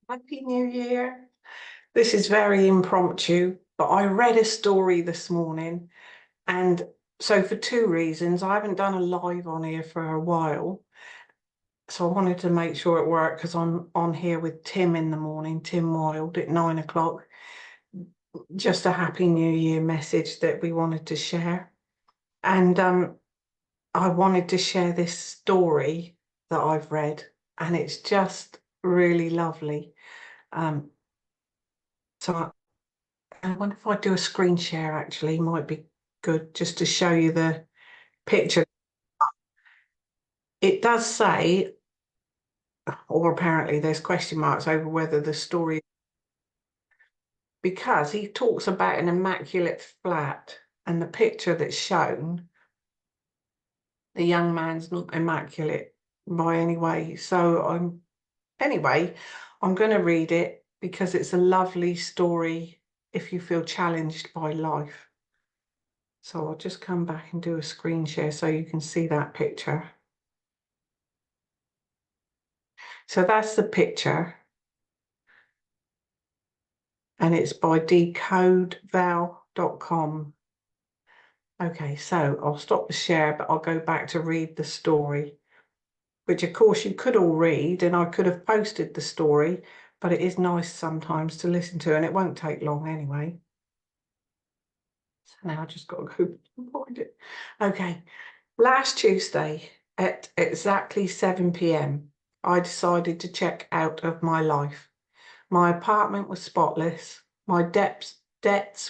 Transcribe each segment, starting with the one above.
Happy New Year. This is very impromptu, but I read a story this morning. And so, for two reasons, I haven't done a live on here for a while. So, I wanted to make sure it worked because I'm on here with Tim in the morning, Tim Wild at 9 o'clock. Just a Happy New Year message that we wanted to share. And I wanted to share this story that I've read, and it's just really lovely. Um, so, I wonder if I do a screen share actually, might be good just to show you the picture. It does say, or apparently there's question marks over whether the story, because he talks about an immaculate flat and the picture that's shown, the young man's not immaculate by any way. Anyway, I'm going to read it because it's a lovely story if you feel challenged by life. So I'll just come back and do a screen share so you can see that picture. So that's the picture. And it's by decodeval.com. Okay, so I'll stop the share, but I'll go back to read the story, which of course you could all read, and I could have posted the story, but it is nice sometimes to listen to, and it won't take long anyway. So now I just got to go find it. Okay, last Tuesday at exactly 7 p.m, I decided to check out of my life. My apartment was spotless, my debts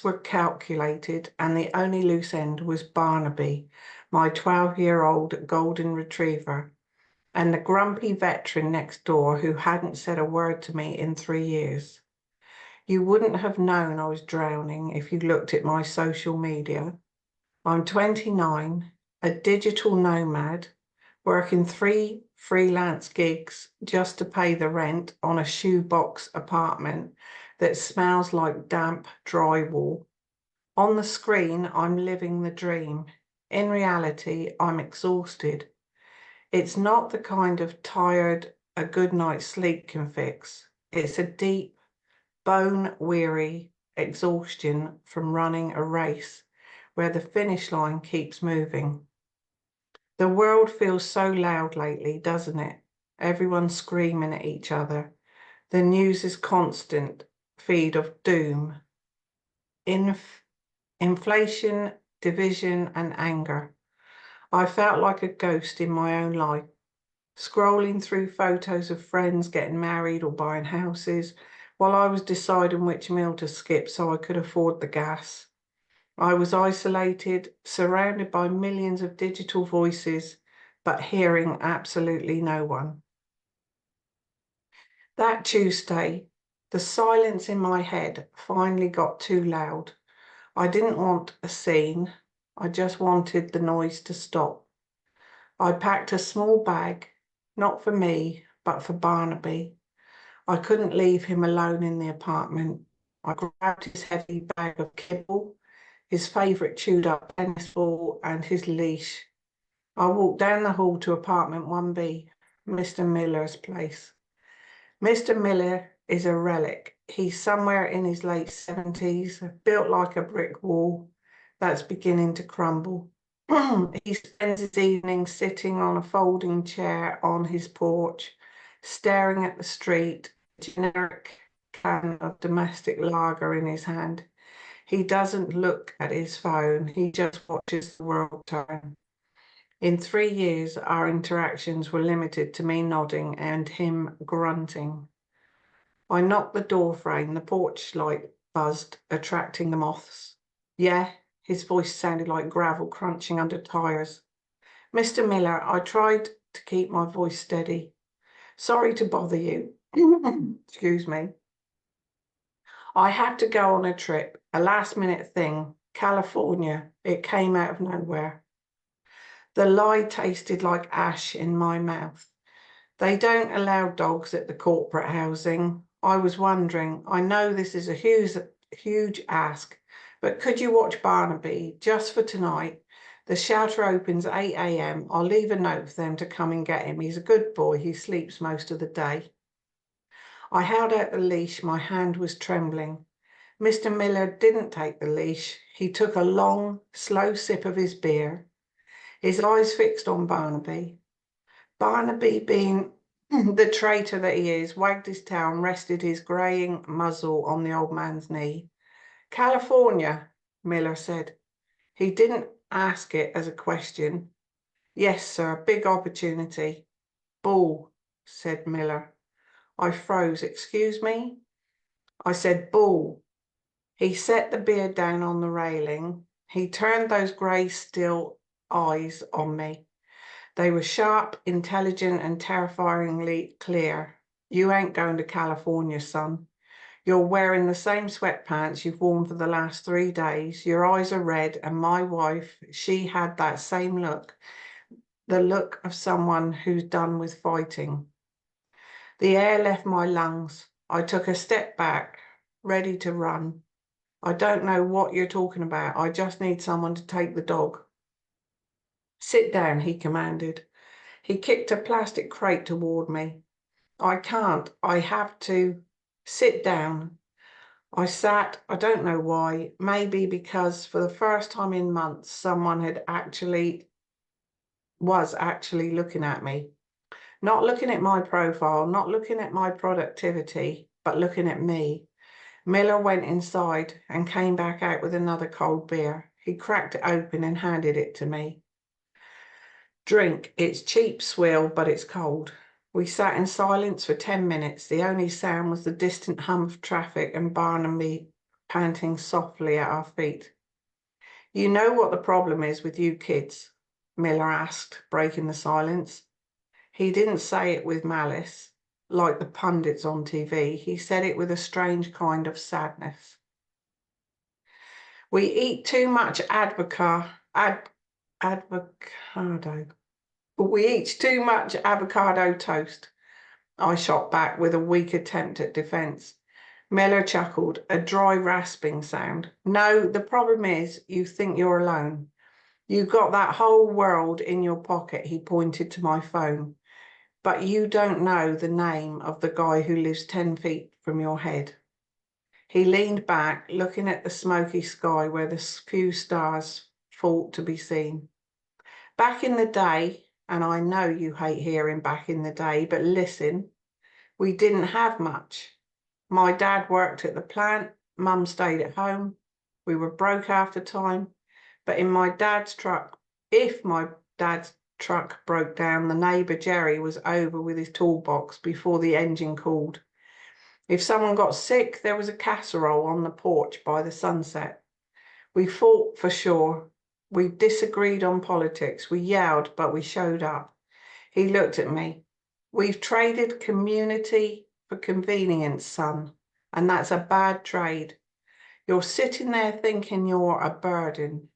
were calculated, and the only loose end was Barnaby, my 12-year-old golden retriever, and the grumpy veteran next door who hadn't said a word to me in 3 years. You wouldn't have known I was drowning if you looked at my social media. I'm 29, a digital nomad, working 3 freelance gigs just to pay the rent on a shoebox apartment that smells like damp drywall. On the screen, I'm living the dream. In reality, I'm exhausted. It's not the kind of tired a good night's sleep can fix. It's a deep, bone-weary exhaustion from running a race where the finish line keeps moving. The world feels so loud lately, doesn't it? Everyone's screaming at each other. The news is constant feed of doom. Inflation, division, and anger. I felt like a ghost in my own life, scrolling through photos of friends getting married or buying houses while I was deciding which meal to skip so I could afford the gas. I was isolated, surrounded by millions of digital voices, but hearing absolutely no one. That Tuesday, the silence in my head finally got too loud. I didn't want a scene. I just wanted the noise to stop. I packed a small bag, not for me, but for Barnaby. I couldn't leave him alone in the apartment. I grabbed his heavy bag of kibble, his favourite chewed up tennis ball, and his leash. I walked down the hall to apartment 1B, Mr. Miller's place. Mr. Miller is a relic. He's somewhere in his late 70s, built like a brick wall that's beginning to crumble. He spends his evenings sitting on a folding chair on his porch, staring at the street, a generic can of domestic lager in his hand. He doesn't look at his phone, he just watches the world turn. In 3 years, our interactions were limited to me nodding and him grunting. I knocked the door frame, the porch light buzzed, attracting the moths. Yeah, his voice sounded like gravel crunching under tires. Mr. Miller, I tried to keep my voice steady. Sorry to bother you. Excuse me. I had to go on a trip, a last-minute thing. California. It came out of nowhere. The lie tasted like ash in my mouth. They don't allow dogs at the corporate housing. I was wondering, I know this is a huge ask, but could you watch Barnaby just for tonight? The shelter opens 8 a.m. I'll leave a note for them to come and get him. He's a good boy. He sleeps most of the day. I held out the leash. My hand was trembling. Mr. Miller didn't take the leash. He took a long, slow sip of his beer, his eyes fixed on Barnaby. Barnaby, being the traitor that he is, wagged his tail and rested his greying muzzle on the old man's knee. California, Miller said. He didn't ask it as a question. Yes, sir, big opportunity. Bull, said Miller. I froze. Excuse me? I said bull. He set the beer down on the railing. He turned those grey, still eyes on me. They were sharp, intelligent, and terrifyingly clear. You ain't going to California, son. You're wearing the same sweatpants you've worn for the last 3 days. Your eyes are red, and my wife, she had that same look, the look of someone who's done with fighting. The air left my lungs. I took a step back, ready to run. I don't know what you're talking about. I just need someone to take the dog. Sit down, he commanded. He kicked a plastic crate toward me. I can't. I have to. Sit down. I sat. I don't know why. Maybe because for the first time in months, someone was actually looking at me. Not looking at my profile, not looking at my productivity, but looking at me. Miller went inside and came back out with another cold beer. He cracked it open and handed it to me. Drink. It's cheap swill, but it's cold. We sat in silence for 10 minutes. The only sound was the distant hum of traffic and Barnaby panting softly at our feet. You know what the problem is with you kids? Miller asked, breaking the silence. He didn't say it with malice, like the pundits on TV. He said it with a strange kind of sadness. We eat too much avocado. We eat too much avocado toast. I shot back with a weak attempt at defense. Miller chuckled, a dry rasping sound. No, the problem is you think you're alone. You've got that whole world in your pocket, he pointed to my phone. But you don't know the name of the guy who lives 10 feet from your head. He leaned back, looking at the smoky sky where the few stars fought to be seen. Back in the day, and I know you hate hearing back in the day, but listen, we didn't have much. My dad worked at the plant, Mum stayed at home. We were broke half the time, but if my dad's truck broke down, the neighbour Jerry was over with his toolbox before the engine cooled. If someone got sick, there was a casserole on the porch by the sunset. We fought for sure. We disagreed on politics. We yelled, but we showed up. He looked at me. We've traded community for convenience, son, and that's a bad trade. You're sitting there thinking you're a burden,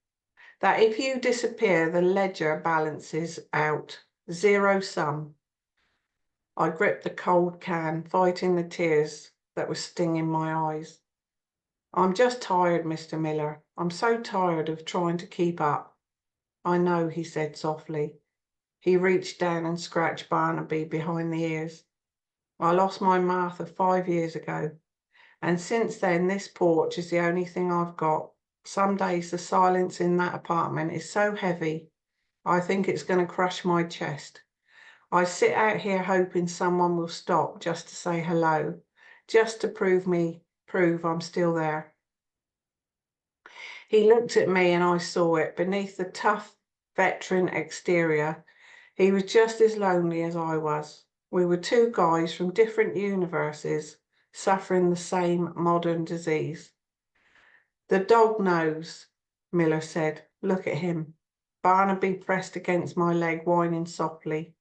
that if you disappear, the ledger balances out, zero sum. I gripped the cold can, fighting the tears that were stinging my eyes. I'm just tired, Mr. Miller. I'm so tired of trying to keep up. I know, he said softly. He reached down and scratched Barnaby behind the ears. I lost my Martha 5 years ago, and since then this porch is the only thing I've got. Some days the silence in that apartment is so heavy, I think it's going to crush my chest. I sit out here hoping someone will stop just to say hello, just to prove I'm still there. He looked at me and I saw it. Beneath the tough veteran exterior, he was just as lonely as I was. We were two guys from different universes, suffering the same modern disease. The dog knows, Miller said. Look at him. Barnaby pressed against my leg, whining softly.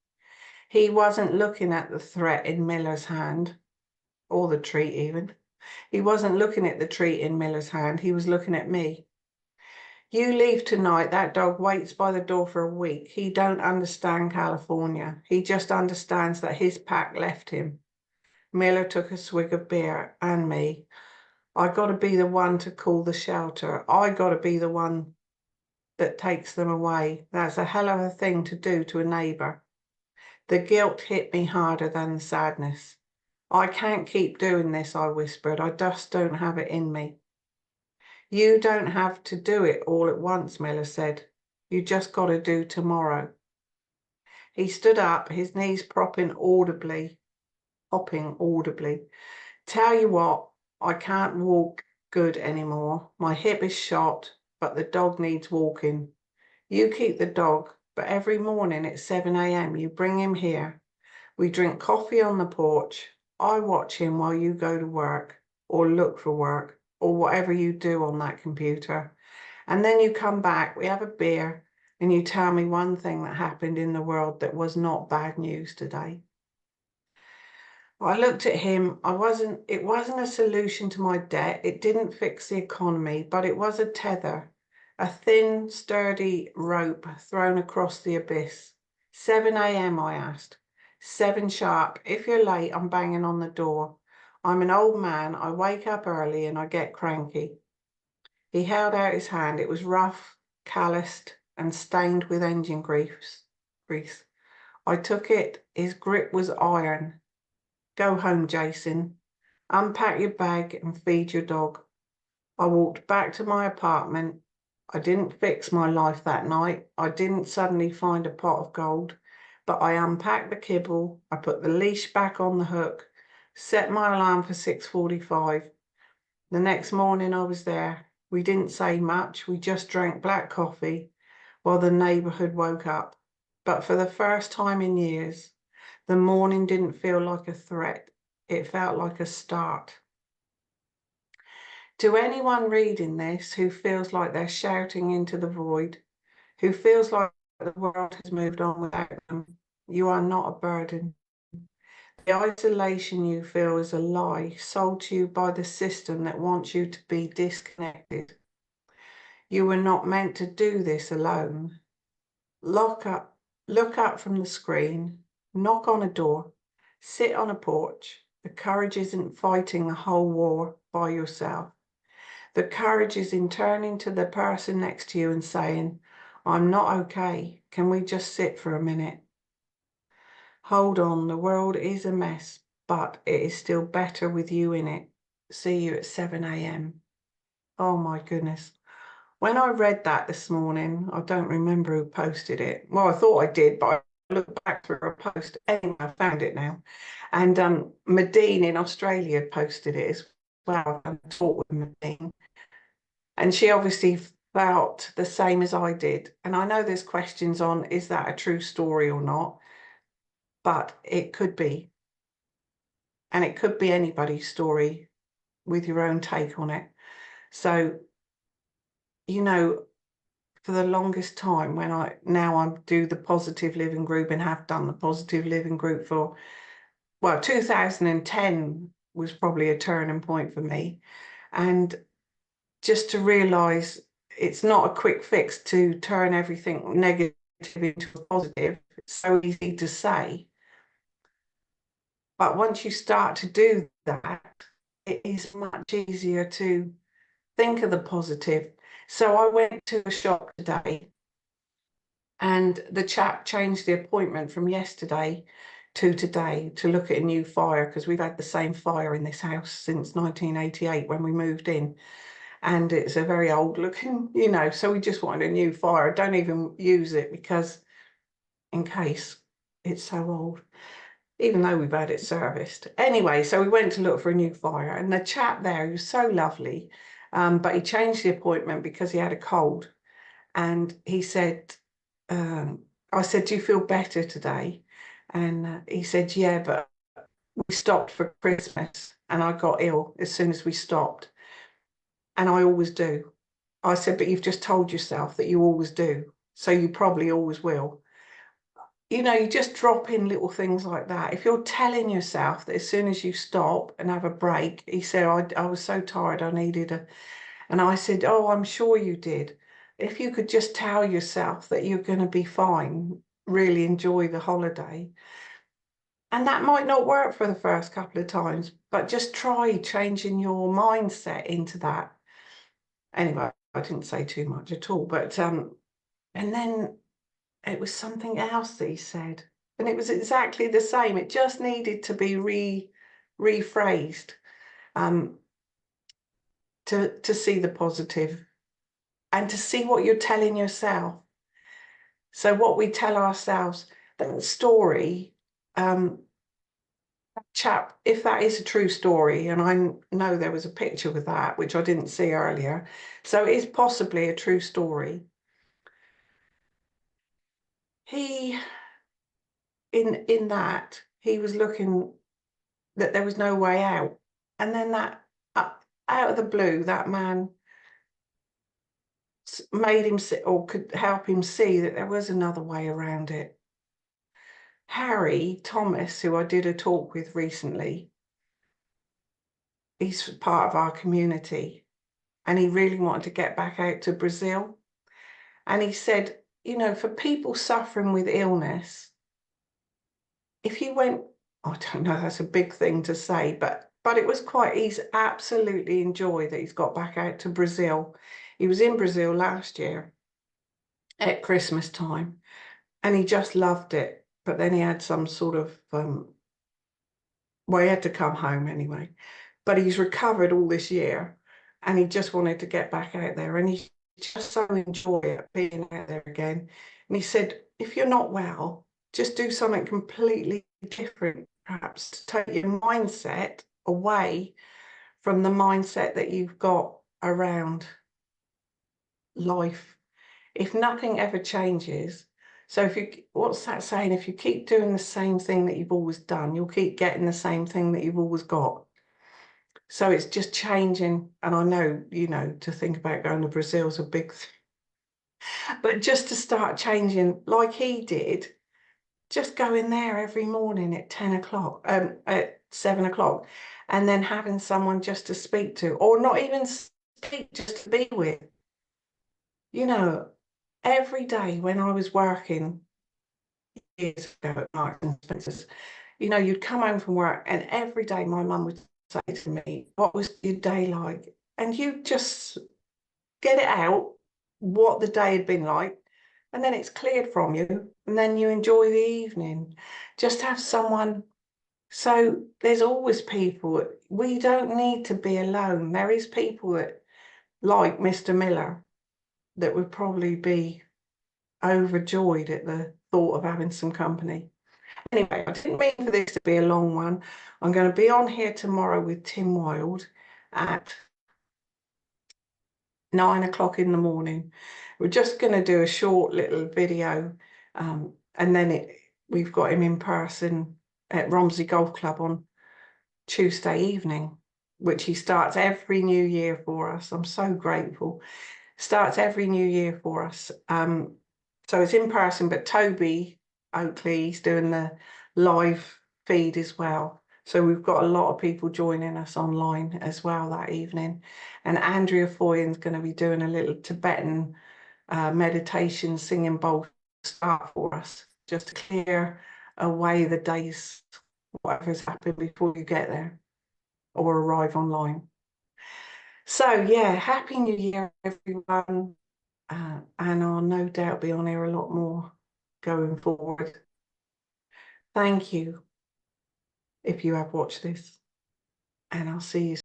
He wasn't looking at the threat in Miller's hand, or the treat even. He wasn't looking at the treat in Miller's hand. He was looking at me. You leave tonight, that dog waits by the door for a week. He don't understand California. He just understands that his pack left him. Miller took a swig of beer, and me. I got to be the one to call the shelter. I got to be the one that takes them away. That's a hell of a thing to do to a neighbour. The guilt hit me harder than the sadness. I can't keep doing this, I whispered. I just don't have it in me. You don't have to do it all at once, Miller said. You just got to do tomorrow. He stood up, his knees hopping audibly. Tell you what, I can't walk good anymore. My hip is shot, but the dog needs walking. You keep the dog, but every morning at 7 a.m. you bring him here. We drink coffee on the porch. I watch him while you go to work or look for work or whatever you do on that computer. And then you come back, we have a beer, and you tell me one thing that happened in the world that was not bad news today. I looked at him. It wasn't a solution to my debt. It didn't fix the economy, but it was a tether, a thin, sturdy rope thrown across the abyss. 7 a.m., I asked. 7 sharp. If you're late, I'm banging on the door. I'm an old man. I wake up early and I get cranky. He held out his hand. It was rough, calloused, and stained with engine grease. I took it. His grip was iron. Go home, Jason. Unpack your bag and feed your dog. I walked back to my apartment. I didn't fix my life that night. I didn't suddenly find a pot of gold, but I unpacked the kibble. I put the leash back on the hook, set my alarm for 6:45. The next morning I was there. We didn't say much. We just drank black coffee while the neighborhood woke up. But for the first time in years, the morning didn't feel like a threat. It felt like a start. To anyone reading this who feels like they're shouting into the void, who feels like the world has moved on without them, you are not a burden. The isolation you feel is a lie sold to you by the system that wants you to be disconnected. You were not meant to do this alone. Look up from the screen, knock on a door, sit on a porch. The courage isn't fighting the whole war by yourself. The courage is in turning to the person next to you and saying, I'm not okay. Can we just sit for a minute? Hold on, the world is a mess, but it is still better with you in it. See you at 7 a.m. Oh my goodness. When I read that this morning, I don't remember who posted it. Well, I thought I did, but I looked back through a post. Anyway, I found it now. And Medine in Australia posted it as well. I talked with Medine. And she obviously felt the same as I did. And I know there's questions on, is that a true story or not? But it could be. And it could be anybody's story with your own take on it. So, you know, for the longest time when I do the positive living group and have done the positive living group for, well, 2010 was probably a turning point for me. And just to realize it's not a quick fix to turn everything negative into a positive. It's so easy to say. But once you start to do that, it is much easier to think of the positive. So I went to a shop today and the chap changed the appointment from yesterday to today to look at a new fire, because we've had the same fire in this house since 1988 when we moved in. And it's a very old looking, so we just wanted a new fire. Don't even use it because in case it's so old, even though we've had it serviced. Anyway, so we went to look for a new fire, and the chap there, he was so lovely, but he changed the appointment because he had a cold. And he said, I said, do you feel better today? And he said, yeah, but we stopped for Christmas and I got ill as soon as we stopped. And I always do. I said, but you've just told yourself that you always do, so you probably always will. You just drop in little things like that. If you're telling yourself that as soon as you stop and have a break, he said, I was so tired, I needed a, and I said, oh, I'm sure you did. If you could just tell yourself that you're going to be fine, really enjoy the holiday. And that might not work for the first couple of times, but just try changing your mindset into that. Anyway, I didn't say too much at all, but and then it was something else that he said, and it was exactly the same. It just needed to be rephrased, to see the positive and to see what you're telling yourself. So what we tell ourselves, that story, chap, if that is a true story, and I know there was a picture with that, which I didn't see earlier, so it is possibly a true story. He, in that, he was looking that there was no way out. And then that, out of the blue, that man made him see, or could help him see that there was another way around it. Harry Thomas, who I did a talk with recently, he's part of our community, and he really wanted to get back out to Brazil. And he said, you know, for people suffering with illness, if you went, I don't know, that's a big thing to say, but it was quite, he's absolutely enjoyed that he's got back out to Brazil. He was in Brazil last year at Christmas time, and he just loved it. But then he had some sort of, well, he had to come home anyway. But he's recovered all this year, and he just wanted to get back out there, and he just so enjoyed being out there again. And he said, if you're not well, just do something completely different, perhaps to take your mindset away from the mindset that you've got around life. If nothing ever changes, so if you, what's that saying? If you keep doing the same thing that you've always done, you'll keep getting the same thing that you've always got. So it's just changing. And I know, you know, to think about going to Brazil is a big thing. But just to start changing like he did, just going there every morning at 10 o'clock, at 7 o'clock, and then having someone just to speak to, or not even speak, just to be with. You know, every day when I was working years ago at Marks and Spencer's, you know, you'd come home from work, and every day my mum would say to me, what was your day like? And you just get it out, what the day had been like, and then it's cleared from you, and then you enjoy the evening. Just have someone. So there's always people. We don't need to be alone. There is people that, like Mr. Miller, that would probably be overjoyed at the thought of having some company. Anyway, I didn't mean for this to be a long one. I'm going to be on here tomorrow with Tim Wilde at 9 o'clock in the morning. We're just going to do a short little video, and then we've got him in person at Romsey Golf Club on Tuesday evening, which he starts every new year for us. I'm so grateful. Starts every new year for us. So it's in person, but Toby Oakley's doing the live feed as well. So we've got a lot of people joining us online as well that evening. And Andrea Foyen's going to be doing a little Tibetan meditation singing bowl start for us, just to clear away the days, whatever's happened before you get there or arrive online. So yeah, Happy New Year, everyone. And I'll no doubt be on here a lot more going forward. Thank you if you have watched this, and I'll see you